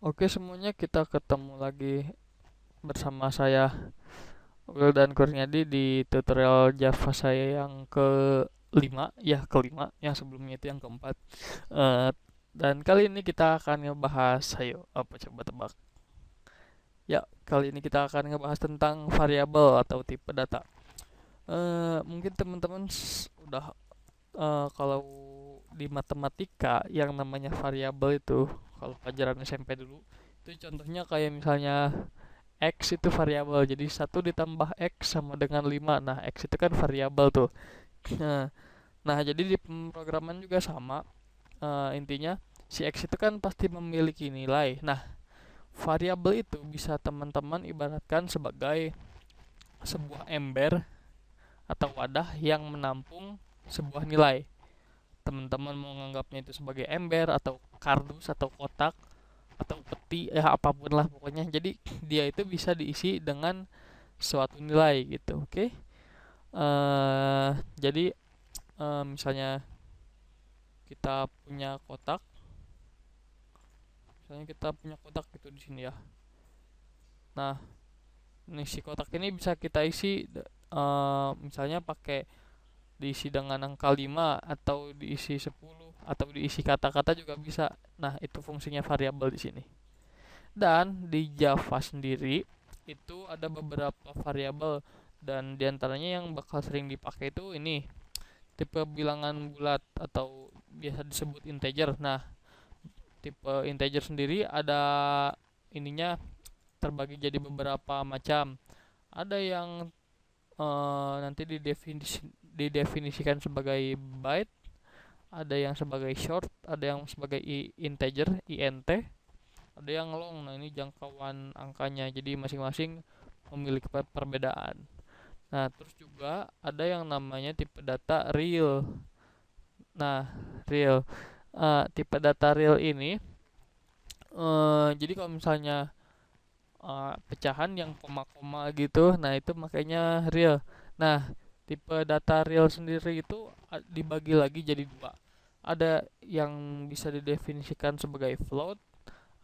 Oke semuanya, kita ketemu lagi bersama saya Will dan Kurniadi di tutorial Java saya yang kelima, yang sebelumnya itu yang keempat. Eh, dan kali ini kita akan ngebahas, ayo apa coba tebak? Ya, kali ini kita akan ngebahas tentang variabel atau tipe data. Mungkin teman-teman udah kalau di matematika yang namanya variabel itu, kalau pelajaran SMP dulu, itu contohnya kayak misalnya X itu variabel, jadi satu ditambah X sama dengan 5. Nah, X itu kan variabel tuh. Nah, nah, jadi di pemrograman juga sama. Intinya si X itu kan pasti memiliki nilai. Nah, variabel itu bisa teman-teman ibaratkan sebagai sebuah ember atau wadah yang menampung sebuah nilai. Teman-teman mau menganggapnya itu sebagai ember atau kardus atau kotak atau peti, ya apapun lah pokoknya. Jadi dia itu bisa diisi dengan suatu nilai gitu. Oke. Jadi misalnya kita punya kotak, misalnya kita punya kotak gitu di sini ya. Nah, nih si kotak ini bisa kita isi misalnya pakai diisi dengan angka 5 atau diisi 10 atau diisi kata-kata juga bisa. Nah, itu fungsinya variabel di sini. Dan di Java sendiri itu ada beberapa variabel, dan diantaranya yang bakal sering dipakai itu ini tipe bilangan bulat atau biasa disebut integer. Nah, tipe integer sendiri ada ininya, terbagi jadi beberapa macam. Ada yang nanti didefinisikan sebagai byte, ada yang sebagai short, ada yang sebagai integer int, ada yang long. Nah, ini jangkauan angkanya. Jadi masing-masing memiliki perbedaan. Nah, terus juga ada yang namanya tipe data real. Nah, real. Tipe data real ini jadi kalau misalnya pecahan yang koma-koma gitu, nah itu makanya real. Nah, tipe data real sendiri itu dibagi lagi jadi dua. Ada yang bisa didefinisikan sebagai float,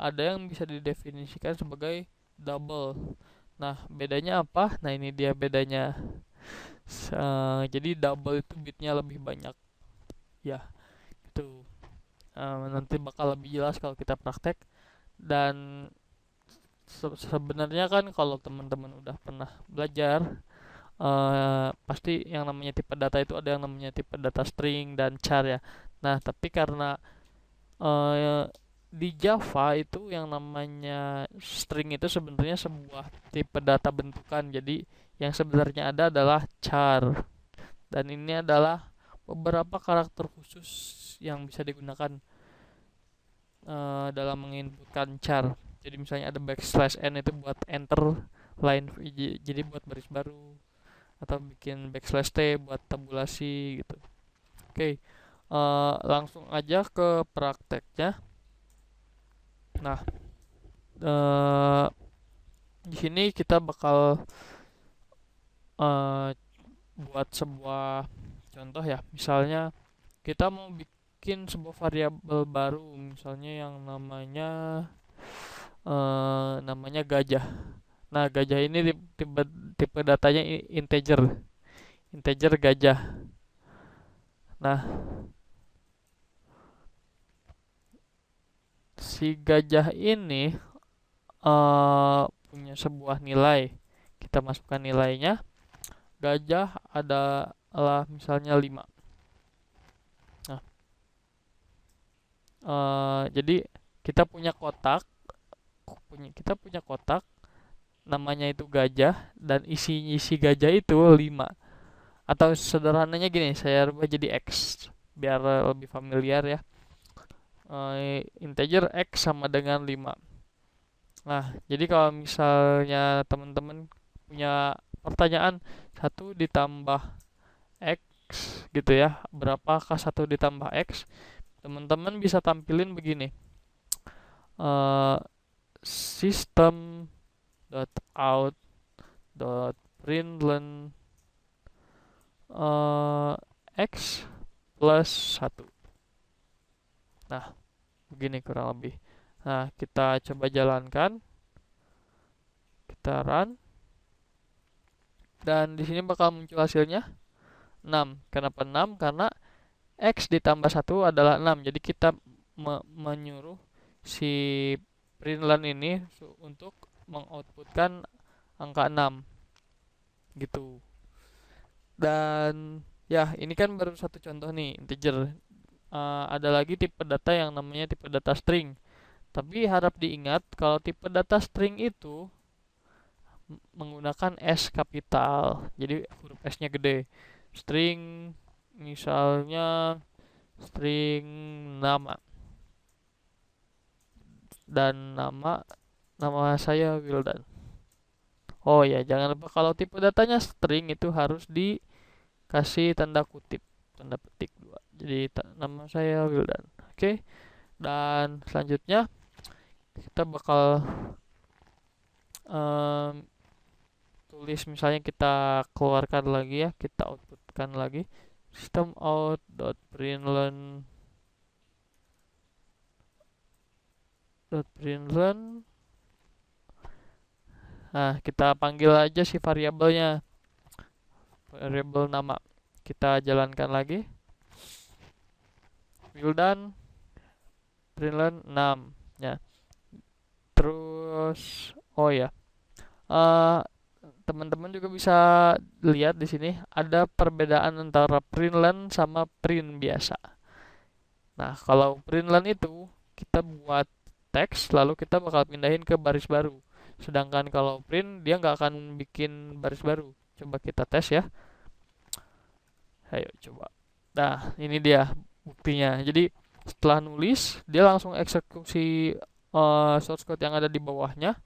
ada yang bisa didefinisikan sebagai double. Nah, bedanya apa? Nah, ini dia bedanya. Jadi double itu bitnya lebih banyak. Ya, itu. Nanti bakal lebih jelas kalau kita praktek. Dan sebenarnya kan kalau teman-teman udah pernah belajar, pasti yang namanya tipe data itu ada yang namanya tipe data string dan char ya. Nah, tapi karena eh, di Java itu yang namanya string itu sebenarnya sebuah tipe data bentukan. Jadi yang sebenarnya ada adalah char, dan ini adalah beberapa karakter khusus yang bisa digunakan dalam menginputkan char. Jadi misalnya ada backslash n itu buat enter line, jadi buat baris baru, atau bikin backslash t buat tabulasi gitu. Oke, langsung aja ke prakteknya. Nah, eh, di sini kita bakal eh, buat sebuah contoh ya. Misalnya kita mau bikin sebuah variabel baru, misalnya yang namanya gajah. Nah, gajah ini tipe, tipe datanya integer, integer gajah. Nah, si gajah ini punya sebuah nilai. Kita masukkan nilainya. Gajah adalah misalnya 5. Nah, jadi kita punya kotak namanya itu gajah, dan isi gajah itu 5. Atau sederhananya gini, saya rubah jadi X biar lebih familiar ya. Integer X sama dengan 5. Nah, jadi kalau misalnya teman-teman punya pertanyaan, satu ditambah X gitu ya, berapakah satu ditambah X? Teman-teman bisa tampilin begini. Eh, System dot out dot println X plus 1. Nah, begini kurang lebih. Nah, kita coba jalankan, kita run, dan di sini bakal muncul hasilnya 6. Kenapa 6? Karena X ditambah 1 adalah 6. Jadi kita menyuruh si println ini untuk mengoutputkan angka 6 gitu. Dan ya, ini kan baru satu contoh nih, integer. Ada lagi tipe data yang namanya tipe data string. Tapi harap diingat kalau tipe data string itu menggunakan S kapital. Jadi huruf S-nya gede. String misalnya string nama. Dan nama saya Wildan. Oh ya, jangan lupa kalau tipe datanya string itu harus dikasih tanda kutip, tanda petik 2. Jadi nama saya Wildan. Oke. Dan selanjutnya kita bakal tulis, misalnya kita keluarkan lagi ya, kita outputkan lagi system out.println Nah, kita panggil aja si variabelnya, variabel nama. Kita jalankan lagi, Wildan println 6 ya. Terus oh ya, teman-teman juga bisa lihat di sini ada perbedaan antara println sama print biasa. Nah, kalau println itu kita buat teks lalu kita bakal pindahin ke baris baru. Sedangkan kalau print dia nggak akan bikin baris baru. Coba kita tes ya. Ayo coba. Nah, ini dia buktinya. Jadi setelah nulis dia langsung eksekusi source code yang ada di bawahnya.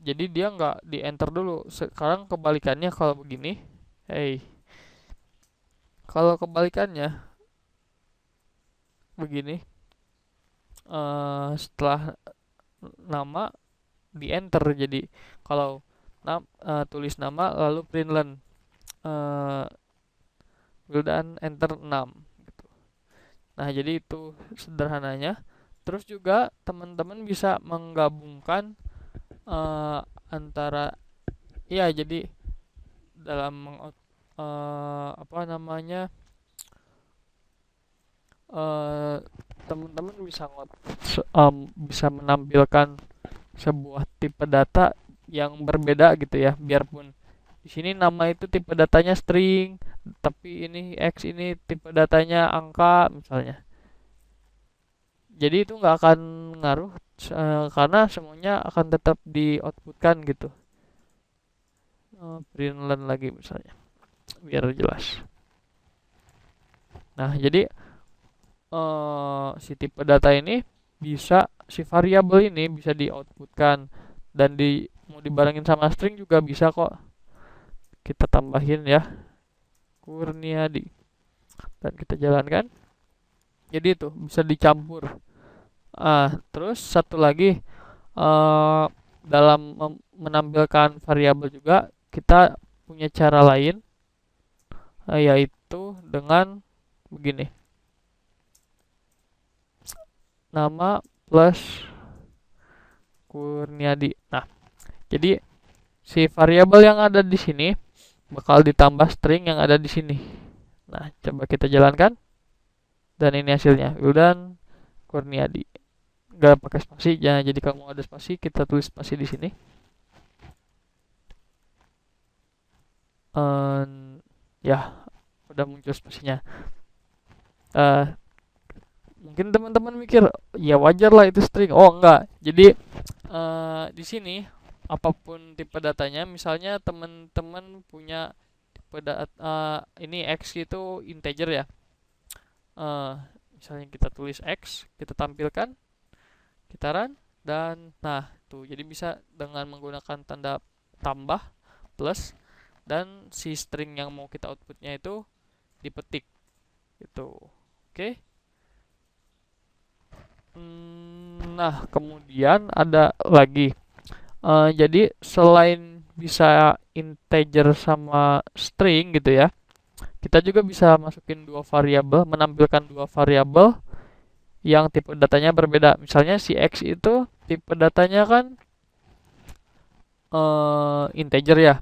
Jadi dia nggak di enter dulu. Sekarang kebalikannya kalau begini. Kalau kebalikannya begini. Setelah nama di enter, jadi kalau tulis nama lalu println Wildan enter 6 gitu. Nah, jadi itu sederhananya. Terus juga teman-teman bisa menggabungkan antara ya, jadi dalam apa namanya, teman-teman bisa menampilkan sebuah tipe data yang berbeda gitu ya. Biarpun di sini nama itu tipe datanya string, tapi ini X ini tipe datanya angka misalnya. Jadi itu nggak akan ngaruh karena semuanya akan tetap di outputkan gitu. Println lagi misalnya biar jelas. Nah, jadi si tipe data ini bisa, si variabel ini bisa di outputkan dan mau dibarengin sama string juga bisa kok. Kita tambahin ya, Kurniadi, dan kita jalankan. Jadi itu bisa dicampur. Terus satu lagi, dalam menampilkan variabel juga kita punya cara lain, yaitu dengan begini, nama plus Kurniadi. Nah, jadi si variabel yang ada di sini bakal ditambah string yang ada di sini. Nah, coba kita jalankan. Dan ini hasilnya, Wildan Kurniadi. Gak pakai spasi, ya. Jadi kalau mau ada spasi, kita tulis spasi di sini. Ya, udah muncul spasinya. Mungkin teman-teman mikir, ya wajar lah itu string. Oh enggak. Jadi di sini apapun tipe datanya, misalnya teman-teman punya tipe data ini X itu integer ya. Misalnya kita tulis X, kita tampilkan, kita run, dan nah tuh, jadi bisa dengan menggunakan tanda tambah plus, dan si string yang mau kita outputnya itu dipetik gitu. Oke. Nah, kemudian ada lagi, jadi selain bisa integer sama string gitu ya, kita juga bisa masukin dua variabel, menampilkan dua variabel yang tipe datanya berbeda. Misalnya si X itu tipe datanya kan integer ya.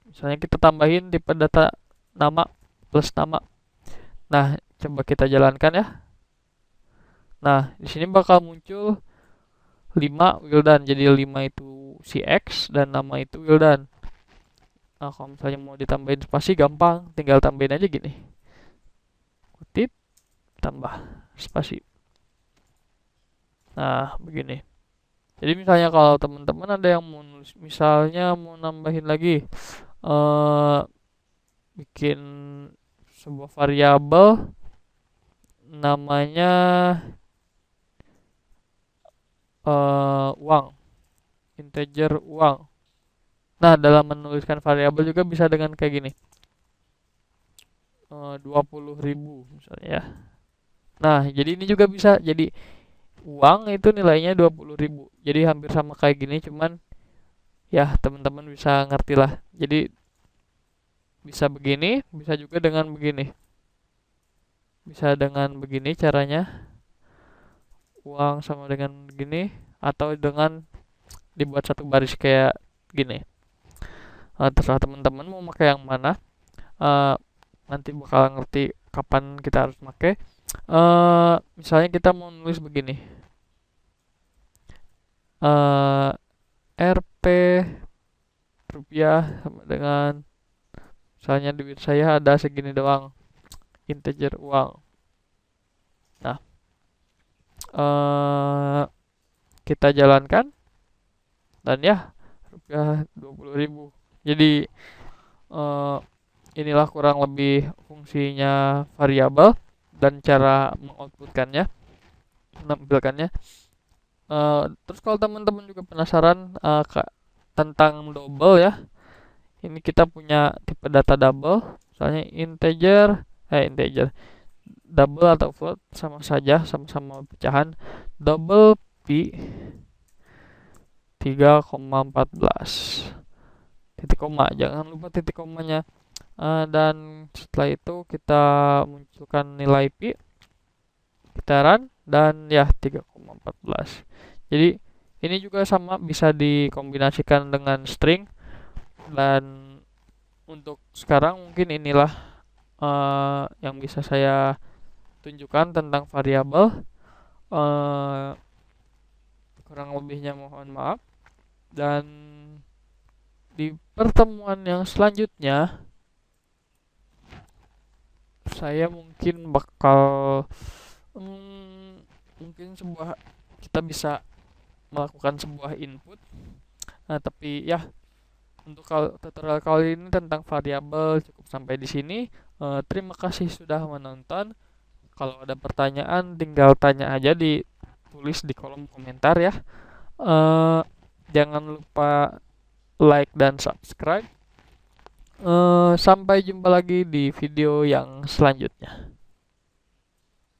Misalnya kita tambahin tipe data nama plus nama. Nah, coba kita jalankan ya. Nah, di sini bakal muncul 5 Wildan. Jadi 5 itu si X dan nama itu Wildan. Nah, kalau misalnya mau ditambahin spasi gampang, tinggal tambahin aja gini. Kutip, tambah spasi. Nah, begini. Jadi misalnya kalau teman-teman ada yang mau nulis, misalnya mau nambahin lagi, bikin sebuah variabel namanya uang, integer uang. Nah, dalam menuliskan variabel juga bisa dengan kayak gini, 20.000 misalnya ya. Nah, jadi ini juga bisa, jadi uang itu nilainya 20.000. Jadi hampir sama kayak gini, cuman ya teman-teman bisa ngerti lah. Jadi bisa begini, bisa juga dengan begini. Bisa dengan begini caranya, uang sama dengan begini, atau dengan dibuat satu baris kayak gini. Terserah teman-teman mau pakai yang mana. Nanti bakal ngerti kapan kita harus pakai. Misalnya kita mau nulis begini, Rp rupiah sama dengan, misalnya duit saya ada segini doang, integer uang. Nah, kita jalankan dan ya rupiah 20.000. Jadi inilah kurang lebih fungsinya variabel dan cara mengoutputkannya, menampilkannya. Terus kalau teman-teman juga penasaran tentang double ya, ini kita punya tipe data double, misalnya integer double atau float sama saja, sama-sama pecahan. Double P 3,14 titik koma, jangan lupa titik komanya. Dan setelah itu kita munculkan nilai Pi, kita run, dan ya 3,14. Jadi ini juga sama, bisa dikombinasikan dengan string. Dan untuk sekarang mungkin inilah yang bisa saya tunjukkan tentang variabel. Kurang lebihnya mohon maaf, dan di pertemuan yang selanjutnya saya mungkin bakal mungkin kita bisa melakukan sebuah input. Nah, tapi ya untuk tutorial kali ini tentang variabel cukup sampai di sini. Terima kasih sudah menonton. Kalau ada pertanyaan tinggal tanya aja, ditulis di kolom komentar ya. Jangan lupa like dan subscribe. Sampai jumpa lagi di video yang selanjutnya.